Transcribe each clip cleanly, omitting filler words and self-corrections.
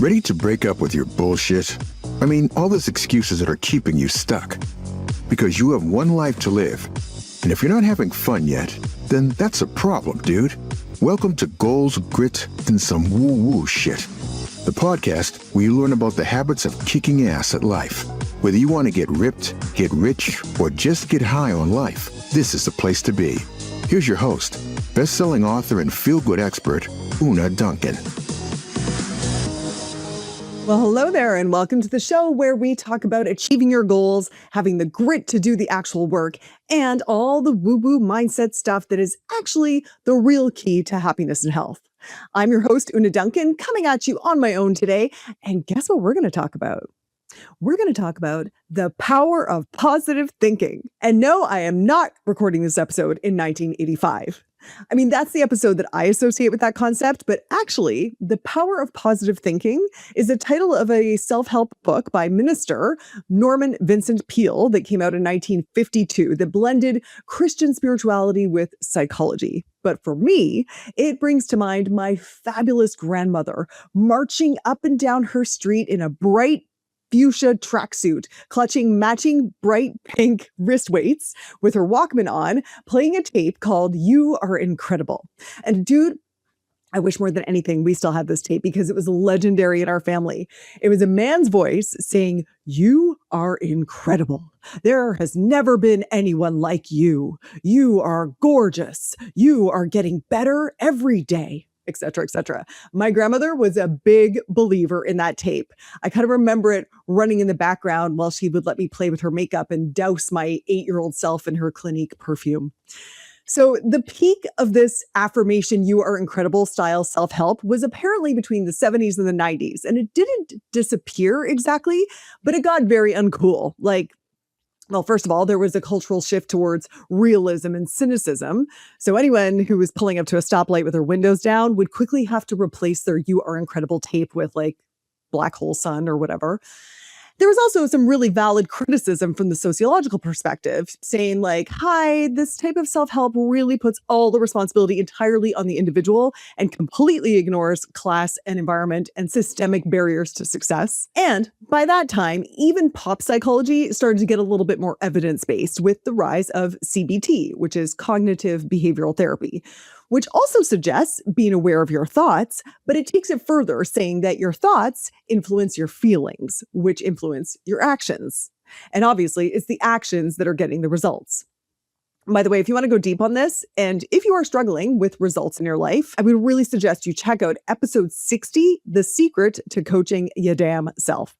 Ready to break up with your bullshit? I mean, all those excuses that are keeping you stuck. Because you have one life to live. And if you're not having fun yet, then that's a problem, dude. Welcome to Goals, Grit, and some woo-woo shit. The podcast where you learn about the habits of kicking ass at life. Whether you want to get ripped, get rich, or just get high on life, this is the place to be. Here's your host, best-selling author and feel-good expert, Una Duncan. Well, hello there, and welcome to the show where we talk about achieving your goals, having the grit to do the actual work, and all the woo-woo mindset stuff that is actually the real key to happiness and health. I'm your host, Una Duncan, coming at you on my own today, and guess what we're going to talk about? We're going to talk about the power of positive thinking. And no, I am not recording this episode in 1985. I mean, that's the episode that I associate with that concept, but actually, The Power of Positive Thinking is the title of a self-help book by minister Norman Vincent Peale that came out in 1952 that blended Christian spirituality with psychology. But for me, it brings to mind my fabulous grandmother marching up and down her street in a bright fuchsia tracksuit, clutching matching bright pink wrist weights with her Walkman on, playing a tape called You Are Incredible. And dude, I wish more than anything we still had this tape because it was legendary in our family. It was a man's voice saying, "You are incredible. There has never been anyone like you. You are gorgeous. You are getting better every day." Etc., etc. My grandmother was a big believer in that tape. I kind of remember it running in the background while she would let me play with her makeup and douse my 8-year-old self in her Clinique perfume. So the peak of this affirmation, "You are incredible" style self-help was apparently between the 70s and the 90s. And it didn't disappear exactly, but it got very uncool. Well, first of all, there was a cultural shift towards realism and cynicism. So anyone who was pulling up to a stoplight with their windows down would quickly have to replace their "You Are Incredible" tape with Black Hole Sun or whatever. There was also some really valid criticism from the sociological perspective saying hi, this type of self-help really puts all the responsibility entirely on the individual and completely ignores class and environment and systemic barriers to success. And by that time, even pop psychology started to get a little bit more evidence-based with the rise of CBT, which is cognitive behavioral therapy, which also suggests being aware of your thoughts, but it takes it further, saying that your thoughts influence your feelings, which influence your actions. And obviously, it's the actions that are getting the results. By the way, if you want to go deep on this, and if you are struggling with results in your life, I would really suggest you check out episode 60, The Secret to Coaching Ya Damn Self.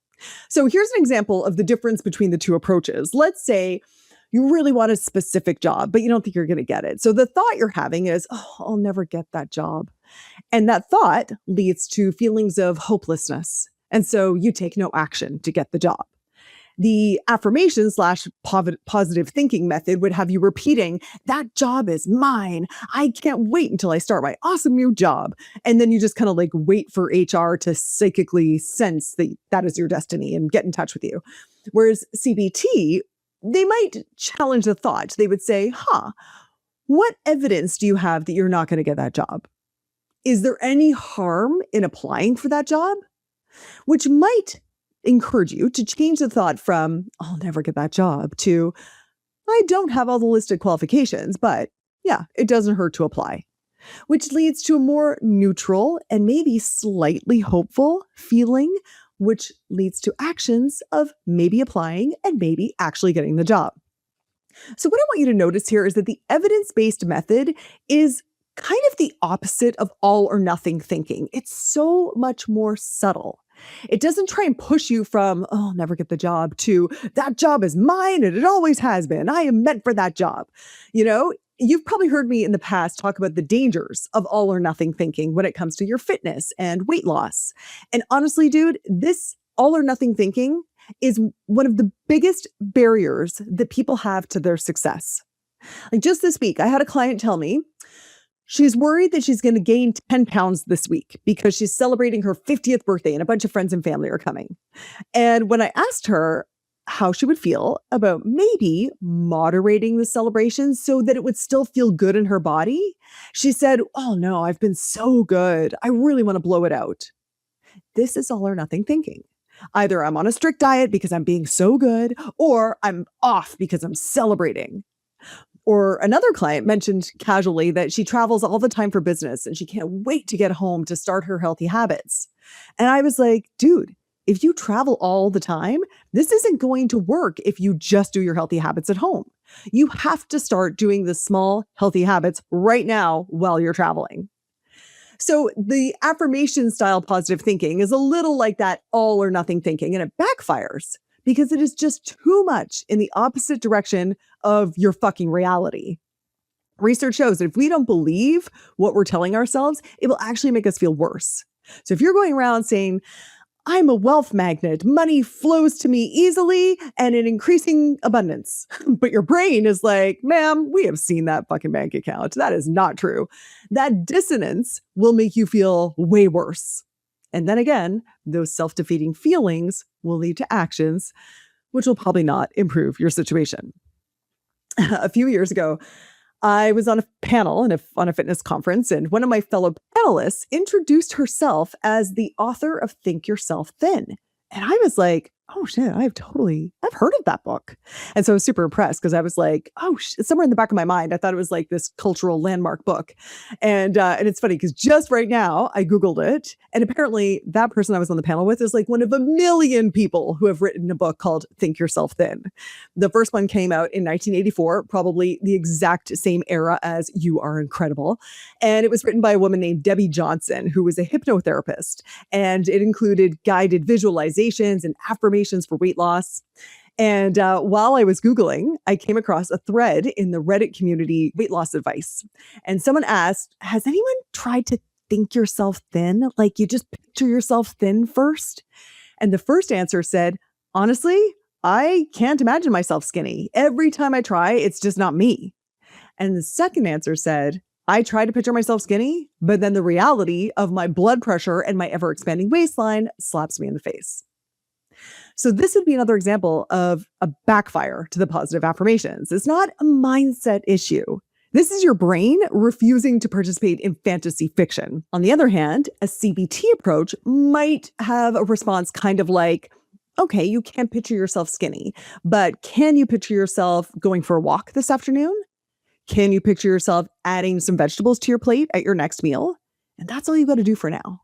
So here's an example of the difference between the two approaches. Let's say you really want a specific job, but you don't think you're going to get it. So the thought you're having is, "Oh, I'll never get that job." And that thought leads to feelings of hopelessness. And so you take no action to get the job. The affirmation / positive thinking method would have you repeating, "That job is mine. I can't wait until I start my awesome new job." And then you just kind of wait for HR to psychically sense that that is your destiny and get in touch with you. Whereas CBT, they might challenge the thought. They would say, what evidence do you have that you're not going to get that job? Is there any harm in applying for that job? Which might encourage you to change the thought from, "I'll never get that job," to, "I don't have all the listed qualifications, but yeah, it doesn't hurt to apply." Which leads to a more neutral and maybe slightly hopeful feeling, which leads to actions of maybe applying and maybe actually getting the job. So what I want you to notice here is that the evidence-based method is kind of the opposite of all or nothing thinking. It's so much more subtle. It doesn't try and push you from, "Oh, I'll never get the job," to "That job is mine and it always has been. I am meant for that job." You've probably heard me in the past talk about the dangers of all or nothing thinking when it comes to your fitness and weight loss. And honestly, dude, this all or nothing thinking is one of the biggest barriers that people have to their success. Just this week, I had a client tell me she's worried that she's going to gain 10 pounds this week because she's celebrating her 50th birthday and a bunch of friends and family are coming. And when I asked her how she would feel about maybe moderating the celebration so that it would still feel good in her body, she said, "Oh no, I've been so good. I really want to blow it out." This is all or nothing thinking. Either I'm on a strict diet because I'm being so good, or I'm off because I'm celebrating. Or another client mentioned casually that she travels all the time for business and she can't wait to get home to start her healthy habits. And I was like, dude, if you travel all the time, this isn't going to work if you just do your healthy habits at home. You have to start doing the small healthy habits right now while you're traveling. So the affirmation style positive thinking is a little like that all or nothing thinking, and it backfires because it is just too much in the opposite direction of your fucking reality. Research shows that if we don't believe what we're telling ourselves, it will actually make us feel worse. So if you're going around saying, I'm a wealth magnet. Money flows to me easily and in increasing abundance. But your brain is like, ma'am, we have seen that fucking bank account. That is not true. That dissonance will make you feel way worse. And then again, those self-defeating feelings will lead to actions, which will probably not improve your situation. A few years ago, I was on a panel on a fitness conference, and one of my fellow panelists introduced herself as the author of Think Yourself Thin. And I was like, oh shit, I've heard of that book. And so I was super impressed because I was like, oh, somewhere in the back of my mind, I thought it was like this cultural landmark book. And it's funny because just right now I Googled it. And apparently that person I was on the panel with is like one of a million people who have written a book called Think Yourself Thin. The first one came out in 1984, probably the exact same era as You Are Incredible. And it was written by a woman named Debbie Johnson, who was a hypnotherapist. And it included guided visualizations and affirmations for weight loss. And while I was Googling, I came across a thread in the Reddit community weight loss advice. And someone asked, has anyone tried to think yourself thin? Like you just picture yourself thin first? And the first answer said, honestly, I can't imagine myself skinny. Every time I try, it's just not me. And the second answer said, I try to picture myself skinny, but then the reality of my blood pressure and my ever expanding waistline slaps me in the face. So this would be another example of a backfire to the positive affirmations. It's not a mindset issue. This is your brain refusing to participate in fantasy fiction. On the other hand, a CBT approach might have a response kind of like, okay, you can't picture yourself skinny, but can you picture yourself going for a walk this afternoon? Can you picture yourself adding some vegetables to your plate at your next meal? And that's all you got to do for now.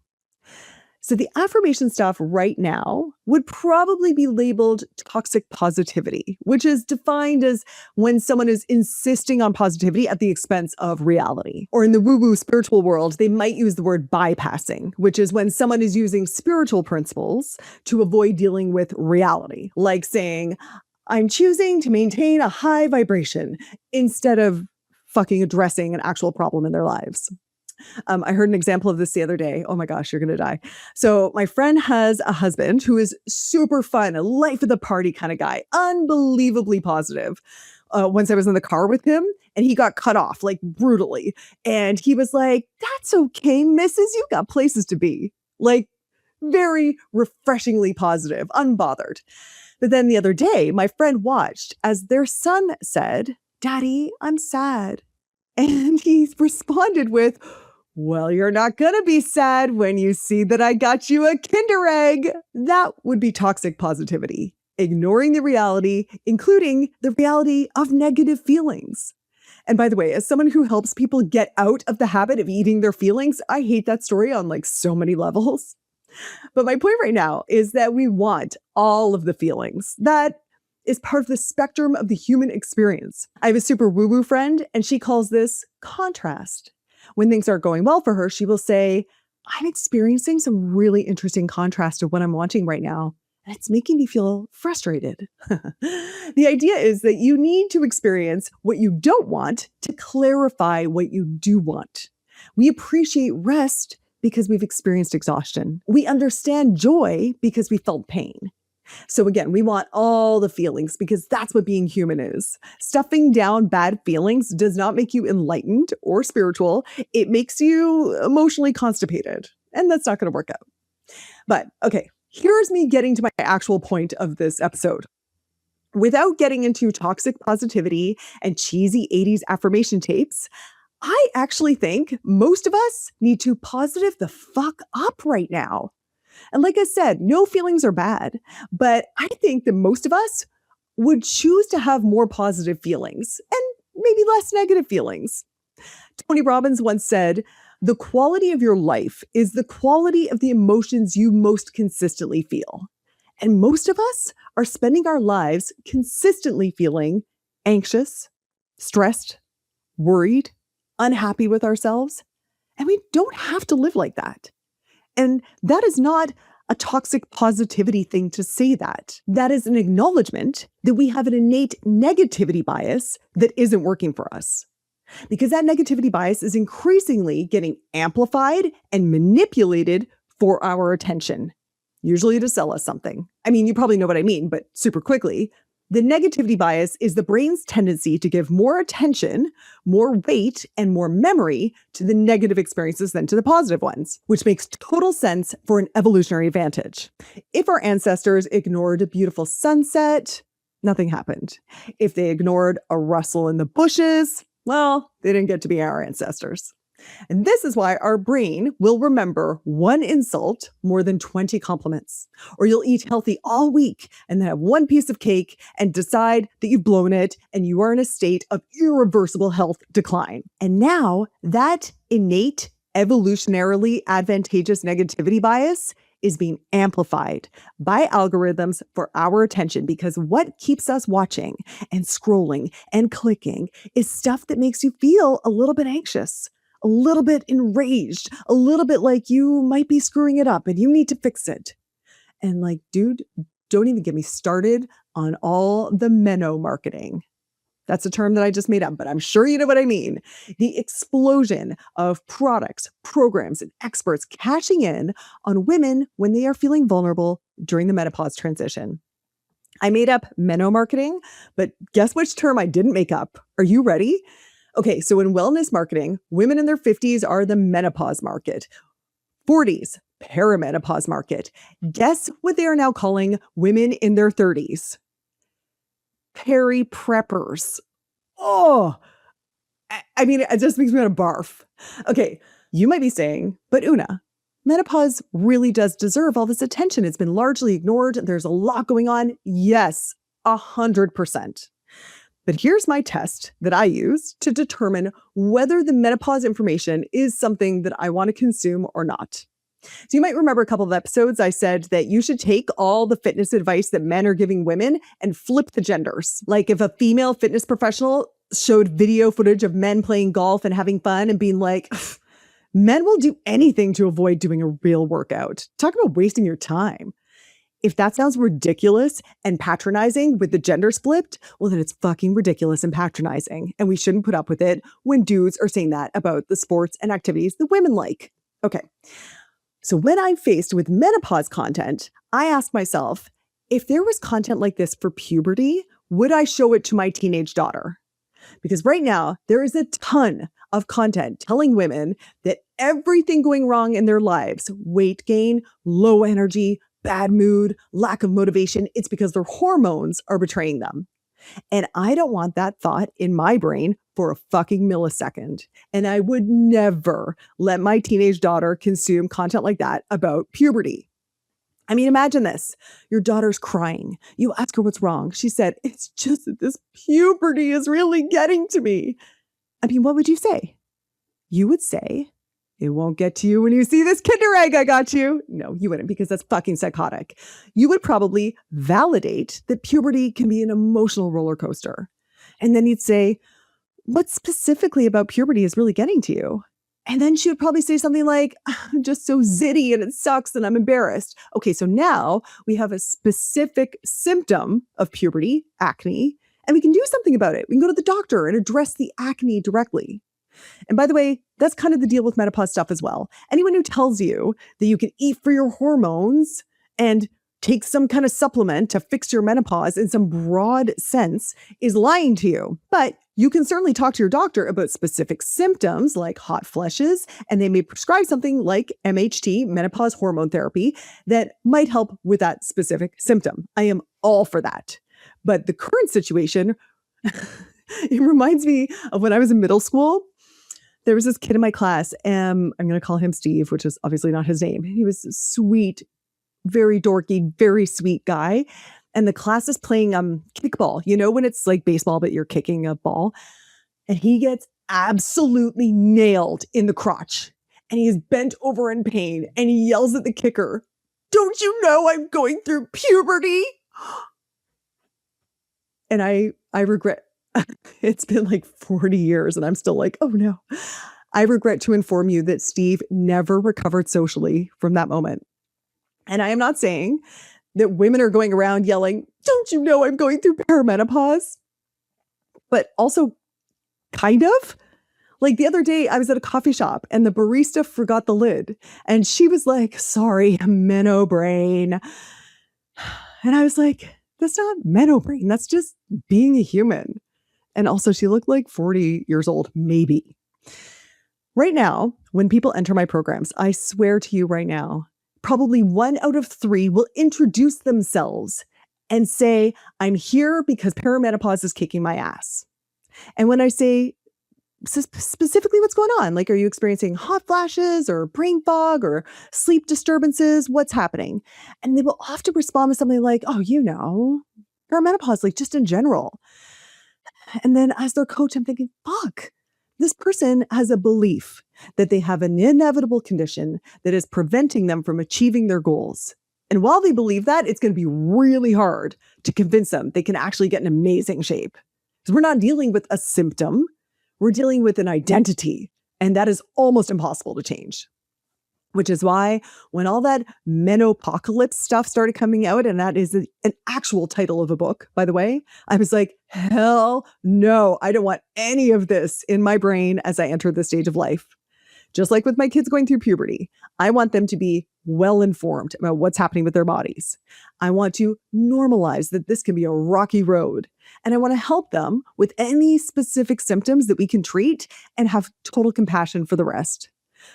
So the affirmation stuff right now would probably be labeled toxic positivity, which is defined as when someone is insisting on positivity at the expense of reality. Or in the woo-woo spiritual world, they might use the word bypassing, which is when someone is using spiritual principles to avoid dealing with reality, like saying, I'm choosing to maintain a high vibration instead of fucking addressing an actual problem in their lives. I heard an example of this the other day. Oh my gosh, you're going to die. So my friend has a husband who is super fun, a life of the party kind of guy, unbelievably positive. Once I was in the car with him and he got cut off like brutally. And he was like, that's okay, missus, you got places to be. Like very refreshingly positive, unbothered. But then the other day, my friend watched as their son said, Daddy, I'm sad. And he responded with, well, you're not going to be sad when you see that I got you a Kinder Egg. That would be toxic positivity, ignoring the reality, including the reality of negative feelings. And by the way, as someone who helps people get out of the habit of eating their feelings, I hate that story on like so many levels. But my point right now is that we want all of the feelings. That is part of the spectrum of the human experience. I have a super woo-woo friend, and she calls this contrast. When things aren't going well for her, she will say, I'm experiencing some really interesting contrast to what I'm wanting right now, and it's making me feel frustrated. The idea is that you need to experience what you don't want to clarify what you do want. We appreciate rest because we've experienced exhaustion. We understand joy because we felt pain. So again, we want all the feelings because that's what being human is. Stuffing down bad feelings does not make you enlightened or spiritual. It makes you emotionally constipated. And that's not going to work out. But okay, here's me getting to my actual point of this episode. Without getting into toxic positivity and cheesy 80s affirmation tapes, I actually think most of us need to positive the fuck up right now. And like I said, no feelings are bad, but I think that most of us would choose to have more positive feelings and maybe less negative feelings. Tony Robbins once said, "The quality of your life is the quality of the emotions you most consistently feel." And most of us are spending our lives consistently feeling anxious, stressed, worried, unhappy with ourselves. And we don't have to live like that. And that is not a toxic positivity thing to say that. That is an acknowledgement that we have an innate negativity bias that isn't working for us. Because that negativity bias is increasingly getting amplified and manipulated for our attention, usually to sell us something. I mean, you probably know what I mean, but super quickly. The negativity bias is the brain's tendency to give more attention, more weight, and more memory to the negative experiences than to the positive ones, which makes total sense for an evolutionary advantage. If our ancestors ignored a beautiful sunset, nothing happened. If they ignored a rustle in the bushes, well, they didn't get to be our ancestors. And this is why our brain will remember one insult more than 20 compliments. Or you'll eat healthy all week and then have one piece of cake and decide that you've blown it and you are in a state of irreversible health decline. And now that innate, evolutionarily advantageous negativity bias is being amplified by algorithms for our attention, because what keeps us watching and scrolling and clicking is stuff that makes you feel a little bit anxious, a little bit enraged, a little bit like you might be screwing it up and you need to fix it. And like, dude, don't even get me started on all the marketing. That's a term that I just made up, but I'm sure you know what I mean. The explosion of products, programs, and experts cashing in on women when they are feeling vulnerable during the menopause transition. I made up marketing, but guess which term I didn't make up? Are you ready? Okay, so in wellness marketing, women in their 50s are the menopause market. 40s, perimenopause market. Guess what they are now calling women in their 30s? Peri-preppers. Oh, I mean, it just makes me want to barf. Okay, you might be saying, but Una, menopause really does deserve all this attention. It's been largely ignored. There's a lot going on. Yes, 100%. But here's my test that I use to determine whether the menopause information is something that I want to consume or not. So you might remember a couple of episodes I said that you should take all the fitness advice that men are giving women and flip the genders. Like if a female fitness professional showed video footage of men playing golf and having fun and being like, men will do anything to avoid doing a real workout. Talk about wasting your time. If that sounds ridiculous and patronizing with the genders flipped, well, then it's fucking ridiculous and patronizing. And we shouldn't put up with it when dudes are saying that about the sports and activities that women like. Okay. So when I'm faced with menopause content, I ask myself, if there was content like this for puberty, would I show it to my teenage daughter? Because right now, there is a ton of content telling women that everything going wrong in their lives, weight gain, low energy, bad mood, lack of motivation, it's because their hormones are betraying them. And I don't want that thought in my brain for a fucking millisecond. And I would never let my teenage daughter consume content like that about puberty. I mean, imagine this. Your daughter's crying. You ask her what's wrong. She said, "It's just that this puberty is really getting to me." I mean, what would you say? You would say, "It won't get to you when you see this Kinder Egg I got you." No, you wouldn't, because that's fucking psychotic. You would probably validate that puberty can be an emotional roller coaster. And then you'd say, "What specifically about puberty is really getting to you?" And then she would probably say something like, "I'm just so zitty and it sucks and I'm embarrassed." Okay, so now we have a specific symptom of puberty, acne, and we can do something about it. We can go to the doctor and address the acne directly. And by the way, that's kind of the deal with menopause stuff as well. Anyone who tells you that you can eat for your hormones and take some kind of supplement to fix your menopause in some broad sense is lying to you. But you can certainly talk to your doctor about specific symptoms like hot flushes, and they may prescribe something like MHT, menopause hormone therapy, that might help with that specific symptom. I am all for that. But the current situation, it reminds me of when I was in middle school. There was this kid in my class, and I'm going to call him Steve, which is obviously not his name. He was a sweet, very dorky, very sweet guy. And the class is playing kickball, when it's like baseball, but you're kicking a ball. And he gets absolutely nailed in the crotch. And he's bent over in pain and he yells at the kicker, "Don't you know I'm going through puberty?" And I regret, it's been like 40 years and I'm still like, oh no. I regret to inform you that Steve never recovered socially from that moment. And I am not saying that women are going around yelling, "Don't you know I'm going through perimenopause?" But also kind of. Like the other day, I was at a coffee shop and the barista forgot the lid. And she was like, "Sorry, menno brain." And I was like, that's not menno brain. That's just being a human. And also, she looked like 40 years old, maybe. Right now, when people enter my programs, I swear to you right now, probably 1 out of 3 will introduce themselves and say, "I'm here because perimenopause is kicking my ass." And when I say specifically what's going on, like, are you experiencing hot flashes or brain fog or sleep disturbances? What's happening? And they will often respond with something like, "Oh, perimenopause, like just in general." And then as their coach, I'm thinking, fuck, this person has a belief that they have an inevitable condition that is preventing them from achieving their goals. And while they believe that, it's going to be really hard to convince them they can actually get in amazing shape. Because we're not dealing with a symptom, we're dealing with an identity. And that is almost impossible to change. Which is why when all that menopocalypse stuff started coming out, and that is an actual title of a book, by the way, I was like, hell no, I don't want any of this in my brain as I enter this stage of life. Just like with my kids going through puberty, I want them to be well informed about what's happening with their bodies. I want to normalize that this can be a rocky road. And I want to help them with any specific symptoms that we can treat and have total compassion for the rest.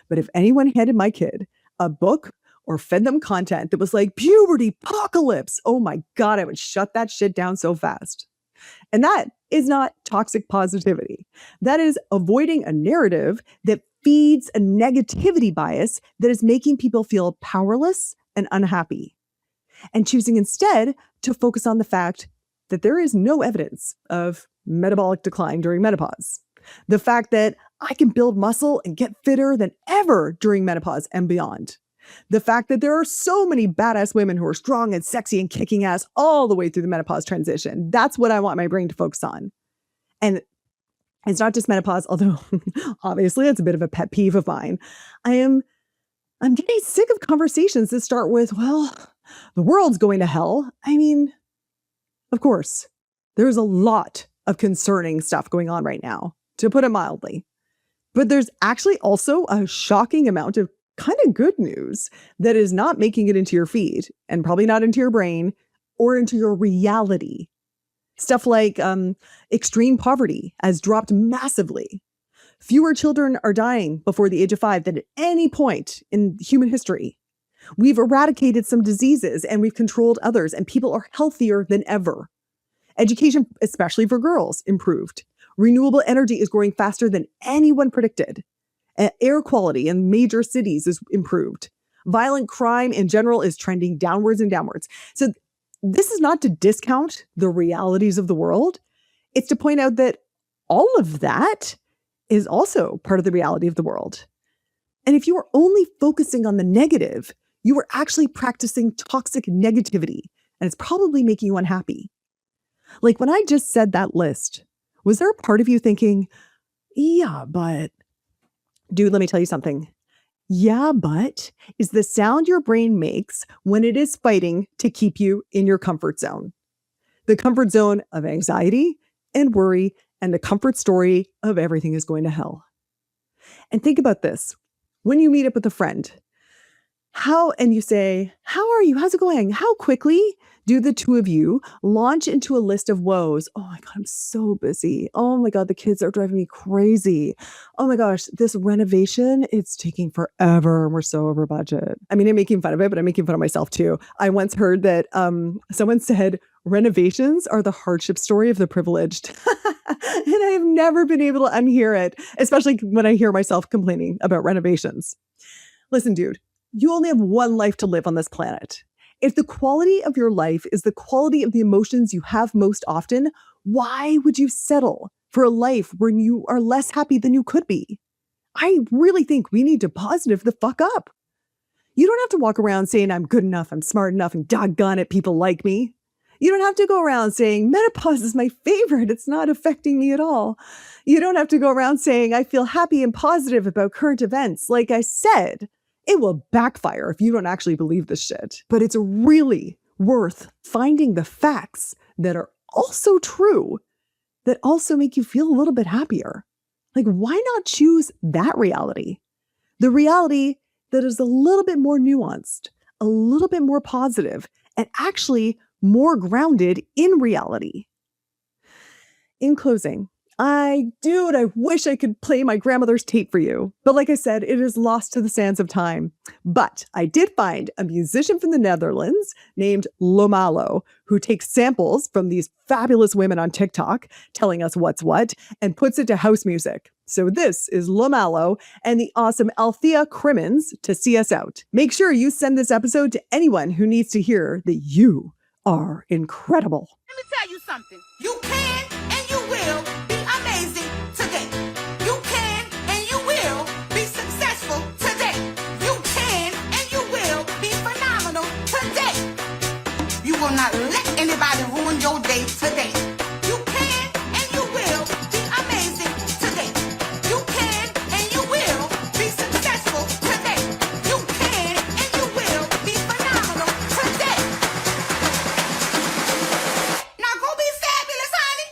But if anyone handed my kid a book or fed them content that was like puberty apocalypse, oh my God, I would shut that shit down so fast. And that is not toxic positivity. That is avoiding a narrative that feeds a negativity bias that is making people feel powerless and unhappy, and choosing instead to focus on the fact that there is no evidence of metabolic decline during menopause. The fact that I can build muscle and get fitter than ever during menopause and beyond. The fact that there are so many badass women who are strong and sexy and kicking ass all the way through the menopause transition. That's what I want my brain to focus on. And it's not just menopause, although obviously it's a bit of a pet peeve of mine. I'm getting sick of conversations that start with, well, the world's going to hell. I mean, of course, there's a lot of concerning stuff going on right now, to put it mildly. But there's actually also a shocking amount of kind of good news that is not making it into your feed, and probably not into your brain or into your reality. Stuff like extreme poverty has dropped massively. Fewer children are dying before the age of 5 than at any point in human history. We've eradicated some diseases and we've controlled others, and people are healthier than ever. Education, especially for girls, improved. Renewable energy is growing faster than anyone predicted. Air quality in major cities is improved. Violent crime in general is trending downwards and downwards. So this is not to discount the realities of the world. It's to point out that all of that is also part of the reality of the world. And if you are only focusing on the negative, you are actually practicing toxic negativity, and it's probably making you unhappy. Like when I just said that list, was there a part of you thinking, yeah, but... Dude, let me tell you something. Yeah, but is the sound your brain makes when it is fighting to keep you in your comfort zone. The comfort zone of anxiety and worry, and the comfort story of everything is going to hell. And think about this. When you meet up with a friend, and you say, "How are you? How's it going?" How quickly do the two of you launch into a list of woes? "Oh my God, I'm so busy. Oh my God, the kids are driving me crazy. Oh my gosh, this renovation, it's taking forever. We're so over budget." I mean, I'm making fun of it, but I'm making fun of myself too. I once heard that someone said renovations are the hardship story of the privileged. And I have never been able to unhear it, especially when I hear myself complaining about renovations. Listen, dude, you only have one life to live on this planet. If the quality of your life is the quality of the emotions you have most often, why would you settle for a life where you are less happy than you could be? I really think we need to positive the fuck up. You don't have to walk around saying I'm good enough, I'm smart enough, and doggone it, people like me. You don't have to go around saying menopause is my favorite, it's not affecting me at all. You don't have to go around saying I feel happy and positive about current events. Like I said, it will backfire if you don't actually believe this shit. But it's really worth finding the facts that are also true, that also make you feel a little bit happier. Like, why not choose that reality? The reality that is a little bit more nuanced, a little bit more positive, and actually more grounded in reality. In closing, I wish I could play my grandmother's tape for you. But like I said, it is lost to the sands of time. But I did find a musician from the Netherlands named Lomalo, who takes samples from these fabulous women on TikTok, telling us what's what, and puts it to house music. So this is Lomalo and the awesome Althea Crimmins to see us out. Make sure you send this episode to anyone who needs to hear that you are incredible. Let me tell you something. You can and you will be amazing today. You can and you will be successful today. You can and you will be phenomenal today. You will not let anybody ruin your day today. You can and you will be amazing today. You can and you will be successful today. You can and you will be phenomenal today. Now go be fabulous, honey.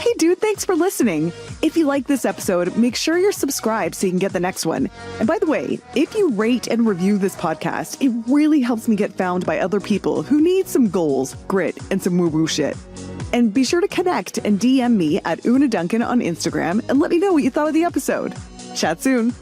Hey dude, thanks for listening. If you like this episode, make sure you're subscribed so you can get the next one. And by the way, if you rate and review this podcast, it really helps me get found by other people who need some goals, grit, and some woo-woo shit. And be sure to connect and DM me at Una Duncan on Instagram and let me know what you thought of the episode. Chat soon.